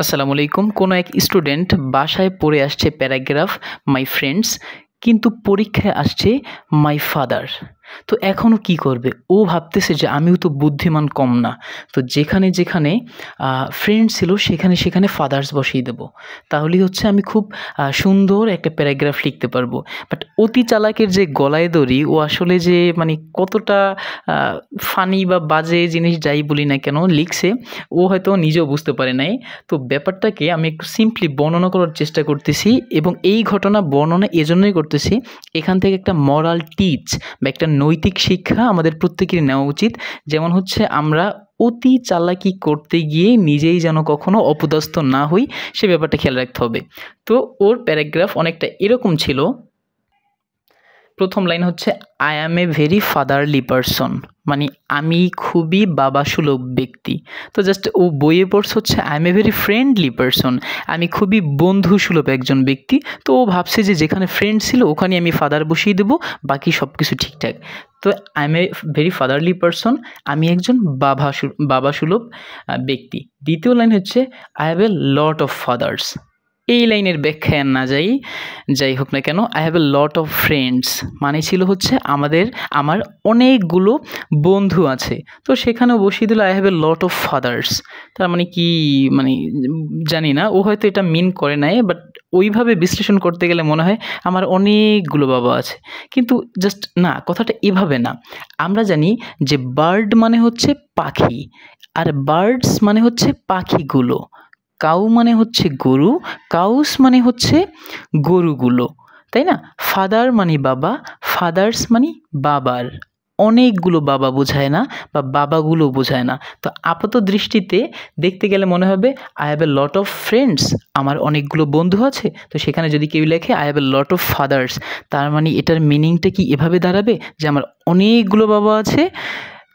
আসসালামু আলাইকুম। কোনো এক স্টুডেন্ট বাসায় পড়ে আসছে প্যারাগ্রাফ মাই ফ্রেন্ডস, কিন্তু পরীক্ষায় আসছে মাই ফাদার। তো এখনও কি করবে? ও ভাবতেছে যে আমিও তো বুদ্ধিমান কম না। তো যেখানে ফ্রেন্ড ছিল সেখানে ফাদার্স বসিয়ে দেবো। তাহলেই হচ্ছে আমি খুব সুন্দর একটা প্যারাগ্রাফ লিখতে পারবো। বাট অতি চালাকের যে গলায় দড়ি, ও আসলে যে মানে কতটা ফানি বা বাজে জিনিস যাই বলি না কেন লিখছে, ও হয়তো নিজেও বুঝতে পারে নাই। তো ব্যাপারটাকে আমি একটু সিম্পলি বর্ণনা করার চেষ্টা করতেছি, এবং এই ঘটনা বর্ণনা এজন্যই করতেছি, এখান থেকে একটা মরাল টিচ বা একটা নৈতিক শিক্ষা আমাদের প্রত্যেকেরই নেওয়া উচিত। যেমন হচ্ছে আমরা অতি চালাকি করতে গিয়ে নিজেই যেন কখনো অপদস্থ না হই, সে ব্যাপারটা খেয়াল রাখতে হবে। তো ওর প্যারাগ্রাফ অনেকটা এরকম ছিল। প্রথম লাইন হচ্ছে I am a very fatherly person, মানে আমি খুবই বাবাসুলভ ব্যক্তি। তো জাস্ট ও বইয়ে পড়ছে হচ্ছে I M a very friendly person, আমি খুবই বন্ধুসুলভ একজন ব্যক্তি। তো ও ভাবছে যে যেখানে ফ্রেন্ড ছিল ওখানে আমি ফাদার বসিয়ে দেবো, বাকি সব কিছু ঠিকঠাক। তো I M a very fatherly person, আমি একজন বাবাসুলভ ব্যক্তি। দ্বিতীয় লাইন হচ্ছে I have a lot of father's. এই লাইনের ব্যাখ্যায় না যাই হোক না কেন, I have a lot of friends মানে ছিল হচ্ছে আমার অনেকগুলো বন্ধু আছে। তো সেখানেও বসিয়ে দিল I have a lot of father's. তার মানে কি, মানে জানি না, ও হয়তো এটা মিন করে নাই, বাট ওইভাবে বিশ্লেষণ করতে গেলে মনে হয় আমার অনেকগুলো বাবা আছে। কিন্তু জাস্ট না, কথাটা এভাবে না। আমরা জানি যে বার্ড মানে হচ্ছে পাখি, আর বার্ডস মানে হচ্ছে পাখিগুলো। কাউ মানে হচ্ছে গরু, কাউস মানে হচ্ছে গরুগুলো, তাই না? ফাদার মানে বাবা, ফাদার্স মানে বাবার। অনেকগুলো বাবা বোঝায় না, বা বাবাগুলো বোঝায় না। তো আপাত দৃষ্টিতে দেখতে গেলে মনে হবে I have a lot of friends, আমার অনেকগুলো বন্ধু আছে। তো সেখানে যদি কেউ লেখে I have a lot of father's, তার মানে এটার মিনিংটা কি এভাবে দাঁড়াবে যে আমার অনেকগুলো বাবা আছে?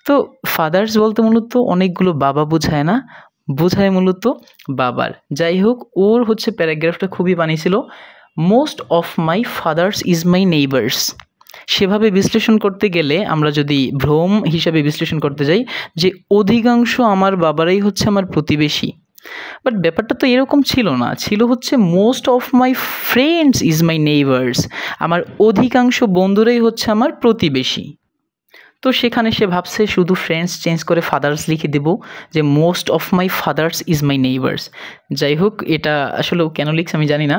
তো ফাদার্স বলতে মূলত অনেকগুলো বাবা বোঝায় না, বোঝায় মূলত বাবার। যাই হোক, ওর হচ্ছে প্যারাগ্রাফটা খুবই বানিয়েছিল most of my fathers is my neighbours. সেভাবে বিশ্লেষণ করতে গেলে আমরা যদি ভ্রম হিসাবে বিশ্লেষণ করতে যাই যে অধিকাংশ আমার বাবারাই হচ্ছে আমার প্রতিবেশী। বাট ব্যাপারটা তো এরকম ছিল না, ছিল হচ্ছে most of my friends is my neighbours, আমার অধিকাংশ বন্ধুরাই হচ্ছে আমার প্রতিবেশী। তো সেখানে সে ভাবছে শুধু ফ্রেন্ডস চেঞ্জ করে ফাদার্স লিখে দেব, যে most of my fathers is my neighbours. যাই হোক, এটা আসলে কেন লিখছে আমি জানি না।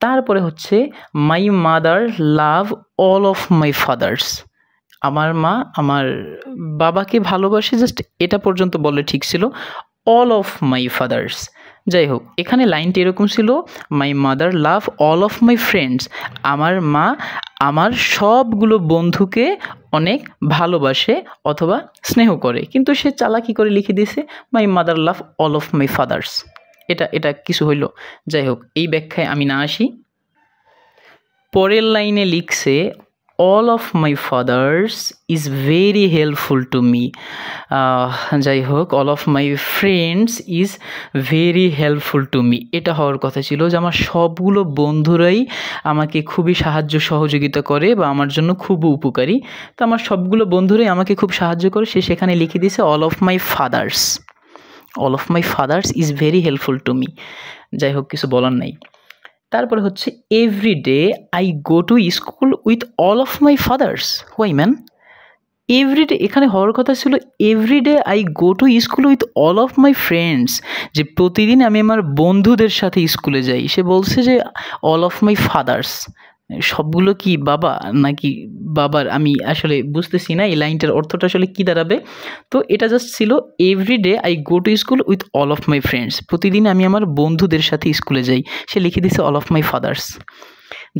তারপরে হচ্ছে my mother love all of my father's, আমার মা আমার বাবাকে ভালোবাসে, জাস্ট এটা পর্যন্ত বললে ঠিক ছিল। অল অফ মাই ফাদার্স, যাই হোক, এখানে লাইনটি এরকম ছিল my mother love all of my friends, আমার মা আমার সবগুলো বন্ধুকে অনেক ভালোবাসে অথবা স্নেহ করে, কিন্তু সে চালাকি করে লিখে দিয়েছে my mother love all of my father's. এটা কিছু হইল। যাই হোক, এই ব্যাখ্যায় আমি না আসি। পরের লাইনে লিখছে all of my fathers is very helpful to me. যাই হোক, all of my friends is very helpful to me, এটা হওয়ার কথা ছিল যে আমার সবগুলো বন্ধুরাই আমাকে খুবই সাহায্য সহযোগিতা করে বা আমার জন্য খুব উপকারী। তো আমার সবগুলো বন্ধুরাই আমাকে খুব সাহায্য করে, সে সেখানে লিখে দিয়েছে all of my fathers. All of my fathers is very helpful to me. যাই হোক, কিছু বলার নাই। তারপরে হচ্ছে every day I go to school with all of my fathers. Why man? Every day এখানে হওয়ার কথা ছিল every day I go to school with all of my friends, যে প্রতিদিন আমি আমার বন্ধুদের সাথে স্কুলে যাই। সে বলছে যে অল অফ মাই ফাদার্স, সবগুলো কি বাবা নাকি বাবার, আমি আসলে বুঝতেছি না এই লাইনটার অর্থটা আসলে কী দাঁড়াবে। তো এটা জাস্ট ছিল every day I go to school with all of my friends, প্রতিদিন আমি আমার বন্ধুদের সাথে স্কুলে যাই। সে লিখে দিয়েছে অল অফ মাই ফাদার্স।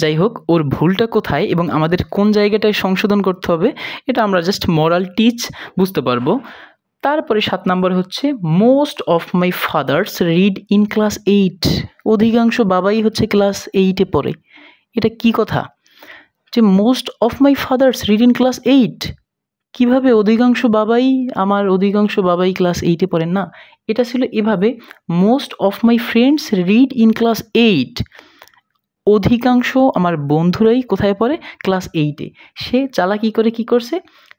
যাই হোক, ওর ভুলটা কোথায় এবং আমাদের কোন জায়গাটায় সংশোধন করতে হবে এটা আমরা জাস্ট মোরাল টিচ বুঝতে পারবো। তারপরে 7 নম্বরে হচ্ছে most of my father's read in class 8, অধিকাংশ বাবাই হচ্ছে ক্লাস 8-এ পড়ে। এটা কি কথা যে most of my father's read in class 8? কীভাবে অধিকাংশ বাবাই ক্লাস 8-এ পড়েন? না, এটা ছিল এভাবে most of my friends read in class 8, অধিকাংশ আমার বন্ধুরাই কোথায় পড়ে? ক্লাস 8-এ। সে চালাকি করে কি করছে,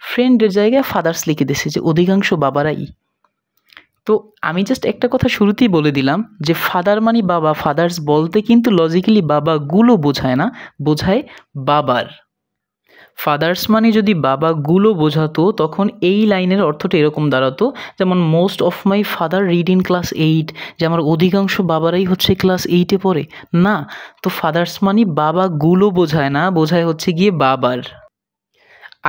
ফ্রেন্ডের জায়গায় ফাদার্স লিখে দিয়েছে যে অধিকাংশ বাবারাই। তো আমি জাস্ট একটা কথা শুরুতেই বলে দিলাম যে ফাদার মানে বাবা, ফাদার্স বলতে কিন্তু লজিক্যালি বাবাগুলো বোঝায় না, বোঝায় বাবার। ফাদার্স মানে যদি বাবাগুলো বোঝাতো তখন এই লাইনের অর্থটা এরকম দাঁড়াতো, যেমন most of my father read in class 8, যে আমার অধিকাংশ বাবারাই হচ্ছে ক্লাস 8-এ পড়ে। না, তো ফাদার্স মানে বাবাগুলো বোঝায় না, বোঝায় হচ্ছে গিয়ে বাবার।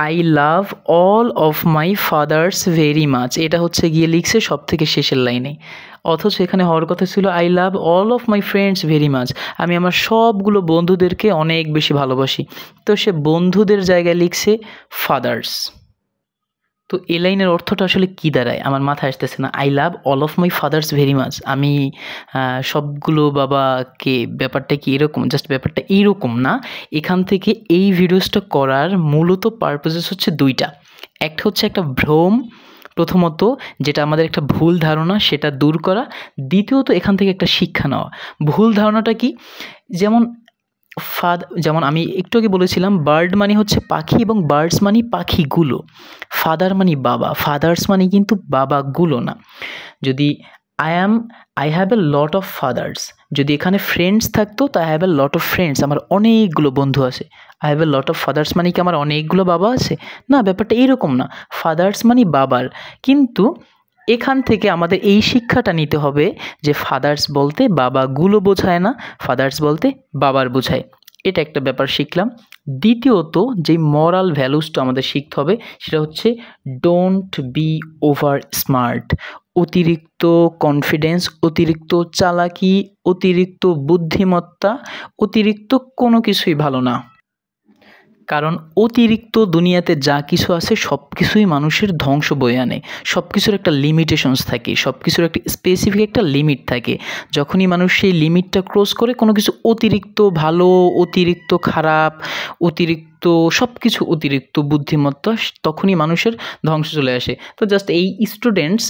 I love all of my father's very much, এটা হচ্ছে গিয়ে লিখছে সব থেকে শেষের লাইনে, অথচ এখানে হওয়ার কথা ছিল I love all of my friends very much, আমি আমার সবগুলো বন্ধুদেরকে অনেক বেশি ভালোবাসি। তো সে বন্ধুদের জায়গায় লিখছে ফাদার্স। তো এই লাইনের অর্থটা আসলে কী দাঁড়ায় আমার মাথায় আসতেছে না। I love all of my father's very much, আমি সবগুলো বাবাকে, ব্যাপারটা কি এরকম? জাস্ট ব্যাপারটা এইরকম না। এখান থেকে এই ভিডিওসটা করার মূলত পারপাসেস হচ্ছে দুইটা। একটা হচ্ছে একটা ভ্রম, প্রথমত যেটা আমাদের একটা ভুল ধারণা সেটা দূর করা, দ্বিতীয়ত এখান থেকে একটা শিক্ষা নেওয়া। ভুল ধারণাটা কি? যেমন আমি একটু আগে বলেছিলাম বার্ড মানে হচ্ছে পাখি এবং বার্ডস মানে পাখিগুলো, ফাদার মানে বাবা, ফাদার্স মানে কিন্তু বাবাগুলো না। যদি I have a lot of father's, যদি এখানে ফ্রেন্ডস থাকতো তো I have a lot of friends, আমার অনেকগুলো বন্ধু আছে। I have a lot of father's মানে কি আমার অনেকগুলো বাবা আছে? না, ব্যাপারটা এইরকম না। ফাদার্স মানে বাবার, কিন্তু এখান থেকে আমাদের এই শিক্ষাটা নিতে হবে যে ফাদার্স বলতে বাবাগুলো বোঝায় না, ফাদার্স বলতে বাবার বোঝায়। এটা একটা ব্যাপার শিখলাম। দ্বিতীয়ত যে মরাল ভ্যালুসটা আমাদের শিখতে হবে সেটা হচ্ছে ডোন্ট বি ওভার স্মার্ট। অতিরিক্ত কনফিডেন্স, অতিরিক্ত চালাকি, অতিরিক্ত বুদ্ধিমত্তা, অতিরিক্ত কোনো কিছুই ভালো না। কারণ অতিরিক্ত দুনিয়াতে যা কিছু আছে সব কিছুই মানুষের ধ্বংস বয়ে আনে। সব কিছুর একটা লিমিটেশনস থাকে, সব কিছুর একটা স্পেসিফিক একটা লিমিট থাকে। যখনই মানুষ সেই লিমিটটা ক্রস করে কোনো কিছু অতিরিক্ত ভালো, অতিরিক্ত খারাপ, অতিরিক্ত সব কিছু অতিরিক্ত বুদ্ধিমত্তা, তখনই মানুষের ধ্বংস চলে আসে। তো জাস্ট এই স্টুডেন্টস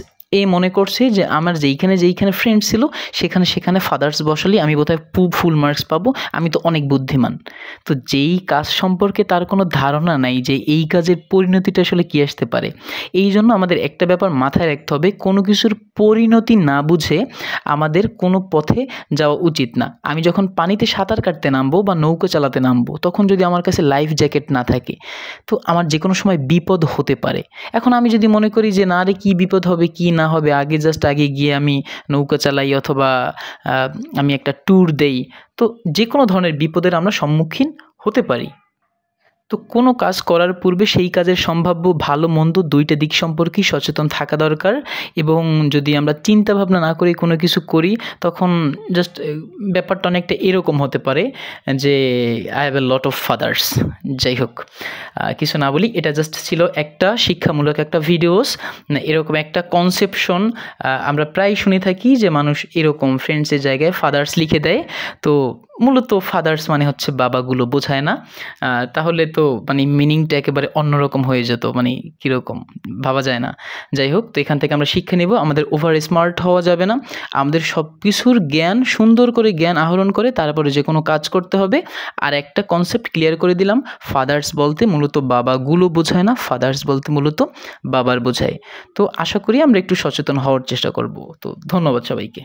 মনে করছে যে আমার যেইখানে ফ্রেন্ড ছিল সেখানে ফাদার্স বসালেই আমি বোধহয় ফুল মার্কস পাবো, আমি তো অনেক বুদ্ধিমান। তো যেই কাজ সম্পর্কে তার কোনো ধারণা নাই যে এই কাজের পরিণতিটা আসলে কী আসতে পারে। এই জন্য আমাদের একটা ব্যাপার মাথায় রাখতে হবে, কোনো কিছুর পরিণতি না বুঝে আমাদের কোনো পথে যাওয়া উচিত না। আমি যখন পানিতে সাঁতার কাটতে নামবো বা নৌকা চালাতে নামবো, তখন যদি আমার কাছে লাইফ জ্যাকেট না থাকে তো আমার যে কোনো সময় বিপদ হতে পারে। এখন আমি যদি মনে করি যে না রে কী বিপদ হবে কী না হবে, আগে গিয়ে আমি নৌকা চালাই অথবা আমি একটা ট্যুর দেই, তো যে কোনো ধরনের বিপদের আমরা সম্মুখীন হতে পারি। তো কোনো কাজ করার পূর্বে সেই কাজের সম্ভাব্য ভালো মন্দ দুইটা দিক সম্পর্কেই সচেতন থাকা দরকার। এবং যদি আমরা চিন্তা ভাবনা না করে কোনো কিছু করি তখন জাস্ট ব্যাপারটা অনেকটা এরকম হতে পারে যে I have a lot of father's. যাই হোক, কিছু না বলি, এটা জাস্ট ছিল একটা শিক্ষামূলক একটা ভিডিওস। এরকম একটা কনসেপশন আমরা প্রায় শুনে থাকি যে মানুষ এরকম ফ্রেন্ডসের জায়গায় ফাদার্স লিখে দেয়। তো মূলত ফাদার্স মানে হচ্ছে বাবাগুলো বোঝায় না, তাহলে তো মানে মিনিংটা একেবারে অন্যরকম হয়ে যেত, মানে কীরকম ভাবা যায় না। যাই হোক, তো এখান থেকে আমরা শিক্ষা নেব, আমাদের ওভার স্মার্ট হওয়া যাবে না, আমাদের সব কিছুর জ্ঞান সুন্দর করে জ্ঞান আহরণ করে তারপরে যে কোনো কাজ করতে হবে। আর একটা কনসেপ্ট ক্লিয়ার করে দিলাম, ফাদার্স বলতে মূলত বাবাগুলো বোঝায় না, ফাদার্স বলতে মূলত বাবার বোঝায়। তো আশা করি আমরা একটু সচেতন হওয়ার চেষ্টা করব। তো ধন্যবাদ সবাইকে।